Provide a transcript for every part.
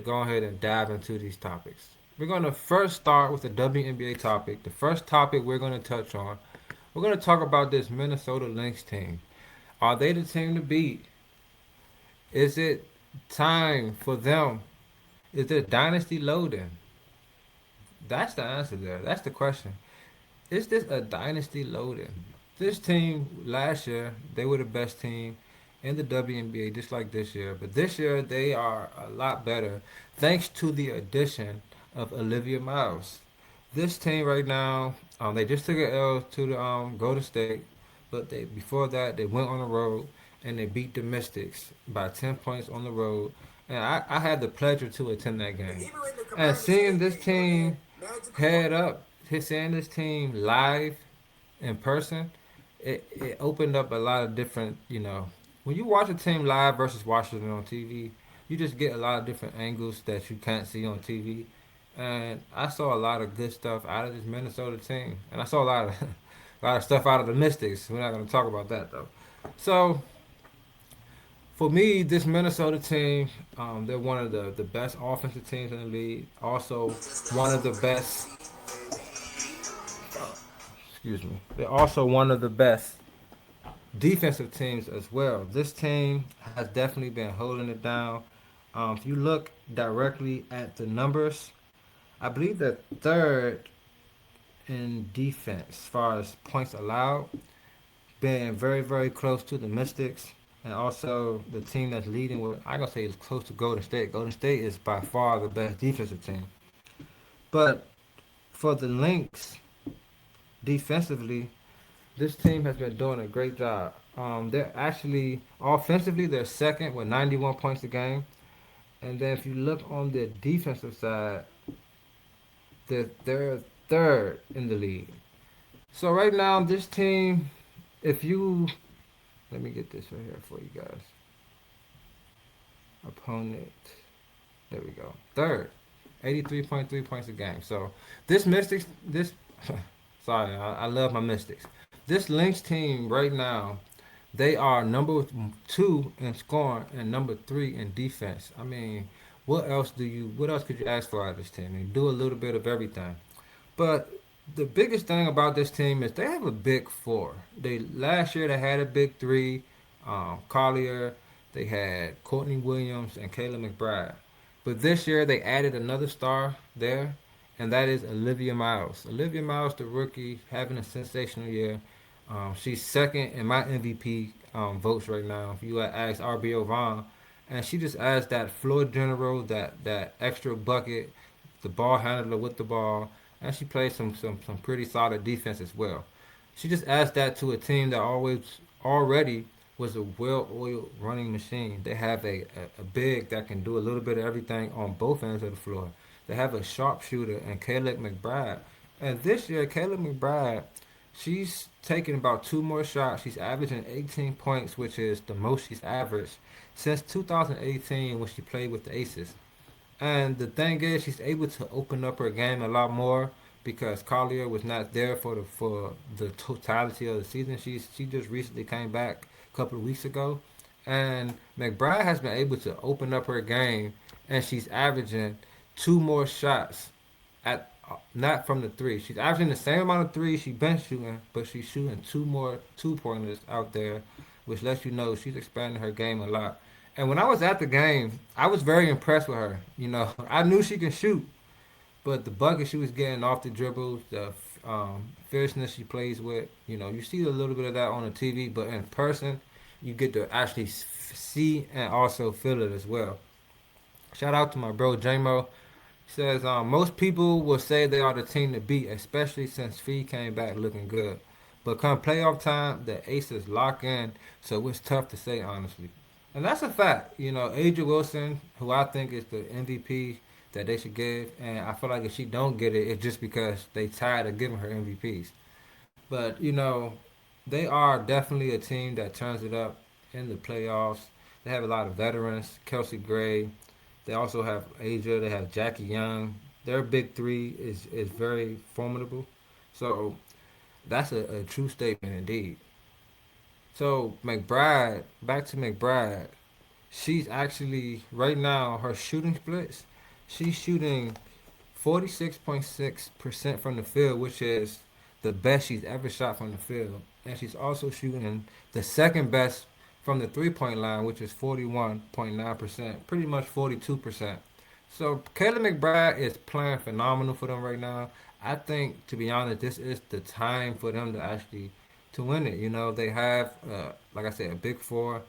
go ahead and dive into these topics. We're going to first start with the WNBA topic. The first topic we're going to touch on, we're going to talk about this Minnesota Lynx team. Are they the team to beat? Is it time for them? Is there dynasty loading? That's the answer there. That's the question. Is this a dynasty loading? This team last year, they were the best team in the WNBA just like this year. But this year, they are a lot better thanks to the addition of Olivia Miles. This team right now, they just took an L to the Golden State, but they before that they went on the road and they beat the Mystics by 10 points on the road. And I had the pleasure to attend that game. And seeing this team head up, seeing this team live in person, it opened up a lot of different, when you watch a team live versus watching it on TV, you just get a lot of different angles that you can't see on TV. And I saw a lot of good stuff out of this Minnesota team, and I saw a lot of a lot of stuff out of the Mystics. We're not going to talk about that though. So for me, this Minnesota team, they're one of the best offensive teams in the league. Also, one of the best. Excuse me. They're also one of the best defensive teams as well. This team has definitely been holding it down. If you look directly at the numbers, I believe they're third in defense as far as points allowed, being very, very close to the Mystics. And also the team that's leading with, I gotta say, is close to Golden State. Golden State is by far the best defensive team. But for the Lynx, defensively, this team has been doing a great job. They're actually offensively they're second with 91 points a game, and then if you look on the defensive side, they're third in the league. So right now, this team, if you let me get this right here for you guys. Opponent, there we go. Third, 83.3 points a game. So this Mystics, this sorry, I love my Mystics. This Lynx team right now, they are number two in scoring and number three in defense. I mean, what else could you ask for out of this team? They do a little bit of everything. But the biggest thing about this team is they have a big four. They last year they had a big three, Collier, they had Courtney Williams and Kayla McBride. But this year they added another star there, and that is Olivia Miles. Olivia Miles, the rookie, having a sensational year. She's second in my MVP votes right now. If you ask RBO Vaughn, and she just adds that floor general, that extra bucket, the ball handler with the ball, and she plays some pretty solid defense as well. She just adds that to a team that already was a well-oiled running machine. They have a big that can do a little bit of everything on both ends of the floor. They have a sharpshooter and Kayla McBride. And this year, Kayla McBride, she's taking about two more shots. She's averaging 18 points, which is the most she's averaged since 2018 when she played with the Aces. And the thing is, she's able to open up her game a lot more because Collier was not there for the totality of the season. She just recently came back a couple of weeks ago, and McBride has been able to open up her game, and she's averaging two more shots at not from the three. She's averaging the same amount of threes she's been shooting, but she's shooting two more two pointers out there, which lets you know she's expanding her game a lot. And when I was at the game, I was very impressed with her. I knew she can shoot, but the bucket she was getting off the dribbles, the fierceness she plays with, you see a little bit of that on the TV, but in person, you get to actually see and also feel it as well. Shout out to my bro JMO. He says most people will say they are the team to beat, especially since Fee came back looking good. But come playoff time, the Aces lock in, so it's tough to say honestly. And that's a fact. Aja Wilson, who I think is the MVP that they should give, and I feel like if she don't get it, it's just because they tired of giving her MVPs. But they are definitely a team that turns it up in the playoffs. They have a lot of veterans, Kelsey Gray. They also have Aja. They have Jackie Young. Their big three is very formidable. So that's a true statement indeed. So McBride, back to McBride, she's actually right now her shooting splits. She's shooting 46.6% from the field, which is the best she's ever shot from the field. And she's also shooting the second best from the 3 point line, which is 41.9%, pretty much 42%. So Kayla McBride is playing phenomenal for them right now. I think, to be honest, this is the time for them to actually to win it. You know, they have, like I said, a big four,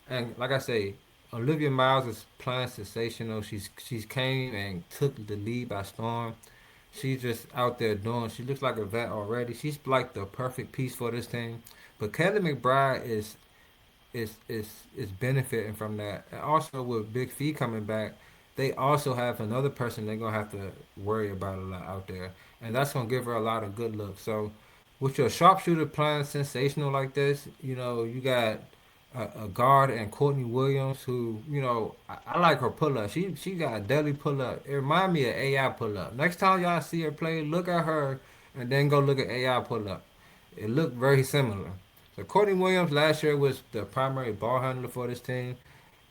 and like I say, Olivia Miles is playing sensational. She's came and took the lead by storm. She's just out there doing. She looks like a vet already. She's like the perfect piece for this team. But Kelly McBride is benefiting from that. And also with Big Fee coming back, they also have another person they're gonna have to worry about a lot out there, and that's gonna give her a lot of good looks. So, with your sharpshooter playing sensational like this, you know you got a guard and Courtney Williams who I like her pull up. She got a deadly pull up. It remind me of AI pull up. Next time y'all see her play, look at her and then go look at AI pull up. It looked very similar. So Courtney Williams last year was the primary ball handler for this team,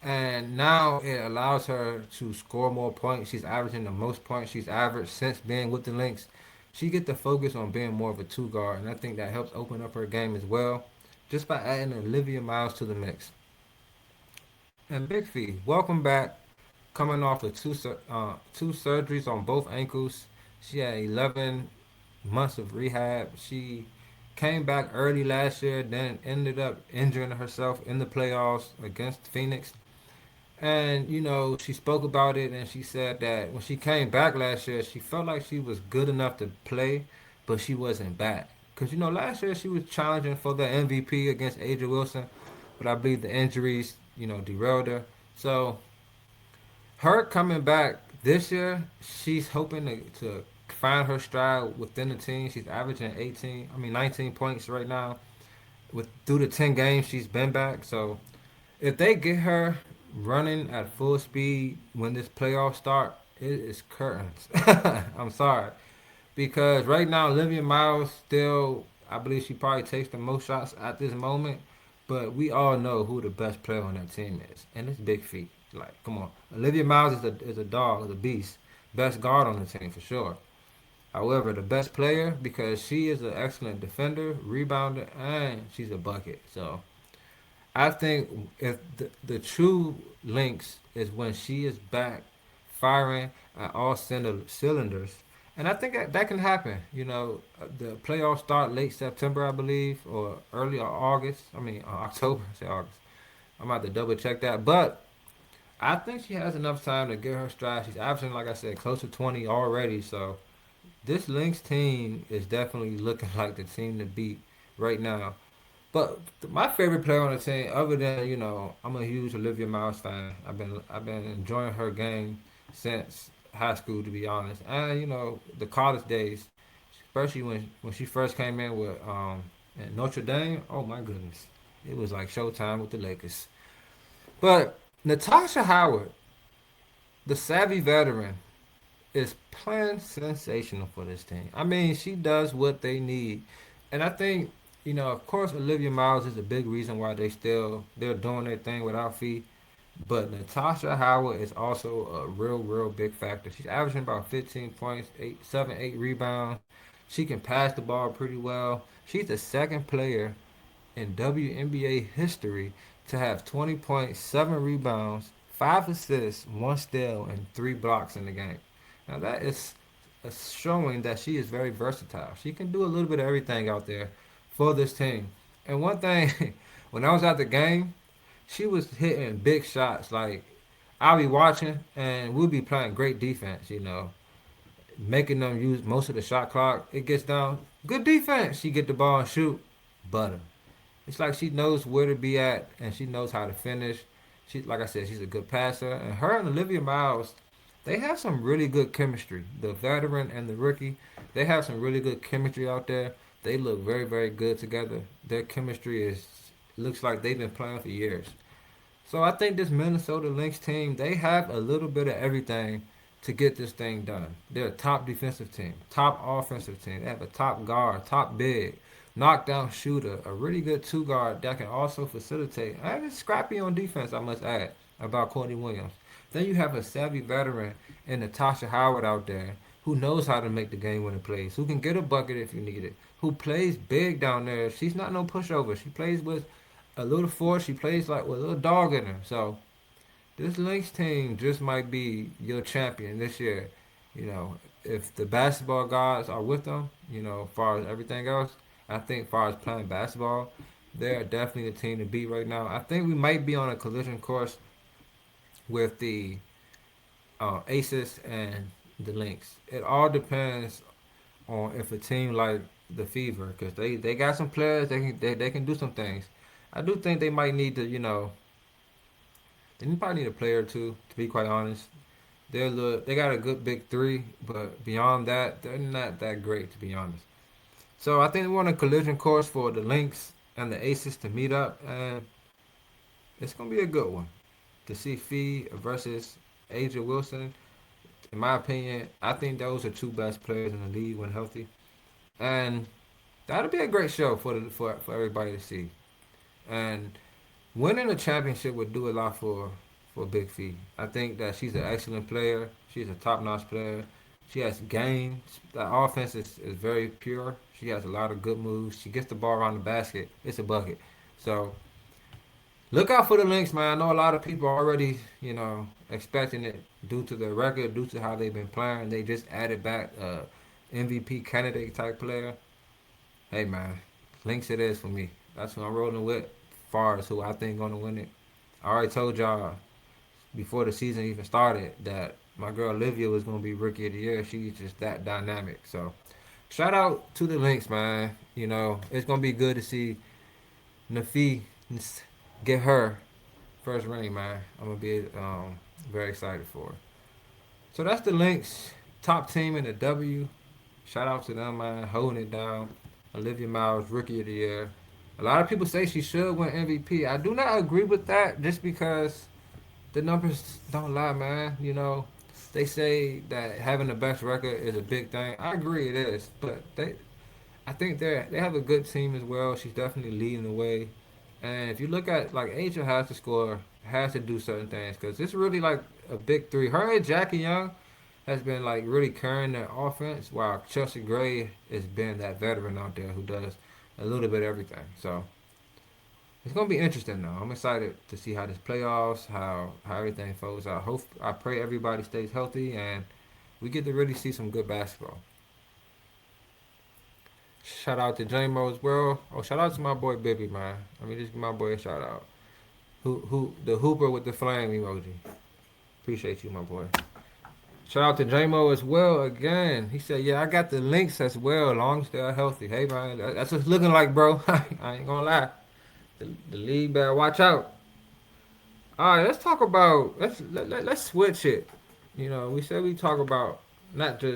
and now it allows her to score more points. She's averaging the most points she's averaged since being with the Lynx. She get to focus on being more of a two guard, and I think that helps open up her game as well, just by adding Olivia Miles to the mix. And Big Fee, welcome back. Coming off of two surgeries on both ankles, she had 11 months of rehab. She came back early last year, then ended up injuring herself in the playoffs against Phoenix. And she spoke about it, and she said that when she came back last year, she felt like she was good enough to play, but she wasn't back. Because last year she was challenging for the MVP against Aja Wilson, but I believe the injuries derailed her. So her coming back this year, she's hoping to find her stride within the team. She's averaging 19 points right now with through the 10 games she's been back. So if they get her running at full speed when this playoff start, it is curtains. I'm sorry. Because right now Olivia Miles still, I believe she probably takes the most shots at this moment, but we all know who the best player on that team is, and it's Big Feet. Like, come on, Olivia Miles is a dog, is a beast, best guard on the team for sure. However, the best player, because she is an excellent defender, rebounder, and she's a bucket. So I think if the true Lynx is when she is back firing at all cylinders. And I think that can happen. The playoffs start late September, I believe, or early August. October. I say August. I'm about to double check that. But I think she has enough time to get her stride. She's averaging, like I said, close to 20 already. So this Lynx team is definitely looking like the team to beat right now. But my favorite player on the team, other than I'm a huge Olivia Miles fan. I've been enjoying her game since high school, to be honest, and the college days, especially when she first came in with at Notre Dame. Oh my goodness, it was like showtime with the Lakers. But Natasha Howard, the savvy veteran, is playing sensational for this team. I mean, she does what they need, and I think of course, Olivia Miles is a big reason why they're doing their thing without Fee. But Natasha Howard is also a real big factor. She's averaging about 15 points, 8 rebounds. She can pass the ball pretty well. She's the second player in WNBA history to have 20 points, 7 rebounds, 5 assists, 1 steal, and 3 blocks in the game. Now that is showing that she is very versatile. She can do a little bit of everything out there for this team. And one thing, when I was at the game, she was hitting big shots. Like, I'll be watching and we'll be playing great defense, making them use most of the shot clock. It gets down, good defense. She get the ball and shoot, butter. It's like she knows where to be at and she knows how to finish. She, like I said, she's a good passer. And her and Olivia Miles, they have some really good chemistry. The veteran and the rookie, they have some really good chemistry out there. They look very good together. Their chemistry looks like they've been playing for years. So I think this Minnesota Lynx team, they have a little bit of everything to get this thing done. They're a top defensive team, top offensive team. They have a top guard, top big, knockdown shooter, a really good two guard that can also facilitate. And it's scrappy on defense, I must add, about Courtney Williams. Then you have a savvy veteran and Natasha Howard out there who knows how to make the game winning plays, who can get a bucket if you need it, who plays big down there. She's not no pushover. She plays with a little force. She plays like with a little dog in her. So this Lynx team just might be your champion this year. You know, if the basketball gods are with them, you know, as far as everything else, I think as far as playing basketball, they're definitely the team to beat right now. I think we might be on a collision course with the Aces and the Lynx. It all depends on if a team like the Fever, because they got some players, they can do some things. I do think they might need to, you know, they probably need a player or two, to be quite honest. They got a good big three, but beyond that, they're not that great, to be honest. So I think we're on a collision course for the Lynx and the Aces to meet up, and it's gonna be a good one to see Fee versus Aja Wilson. In my opinion, I think those are two best players in the league when healthy, and that'll be a great show for everybody to see. And winning a championship would do a lot for Big Fee. I think that she's an excellent player. She's a top-notch player. She has game. The offense is very pure. She has a lot of good moves. She gets the ball around the basket. It's a bucket. So look out for the Lynx, man. I know a lot of people are already, you know, expecting it due to their record, due to how they've been playing. They just added back MVP candidate type player. Hey, man, Lynx it is for me. That's who I'm rolling with. Far as who I think gonna win it. I already told y'all before the season even started that my girl Olivia was gonna be rookie of the year. She's just that dynamic. So shout out to the Lynx, man. You know, it's gonna be good to see Nafi get her first ring, man. I'm gonna be very excited for her. So that's the Lynx top team in the W. Shout out to them, man, holding it down. Olivia Miles, rookie of the year. A lot of people say she should win MVP. I do not agree with that just because the numbers don't lie, man. You know, they say that having the best record is a big thing. I agree it is, but I think they have a good team as well. She's definitely leading the way. And if you look at like Asia has to score, has to do certain things because it's really like a big three. Her and Jackie Young has been like really carrying the offense, while Chelsea Gray has been that veteran out there who does a little bit of everything. So it's gonna be interesting though. I'm excited to see how this playoffs, how everything folds out. I pray everybody stays healthy and we get to really see some good basketball. Shout out to J-Mo as well. Oh, shout out to my boy Bibby, man. I mean, just give my boy a shout out. Who the hooper with the flame emoji. Appreciate you, my boy. Shout out to J-Mo as well again. He said, yeah, I got the Lynx as well, long as they're healthy. Hey, man, that's what it's looking like, bro. I ain't gonna lie. The league better watch out. All right, let's talk about let's switch it. You know, we said we talk about not just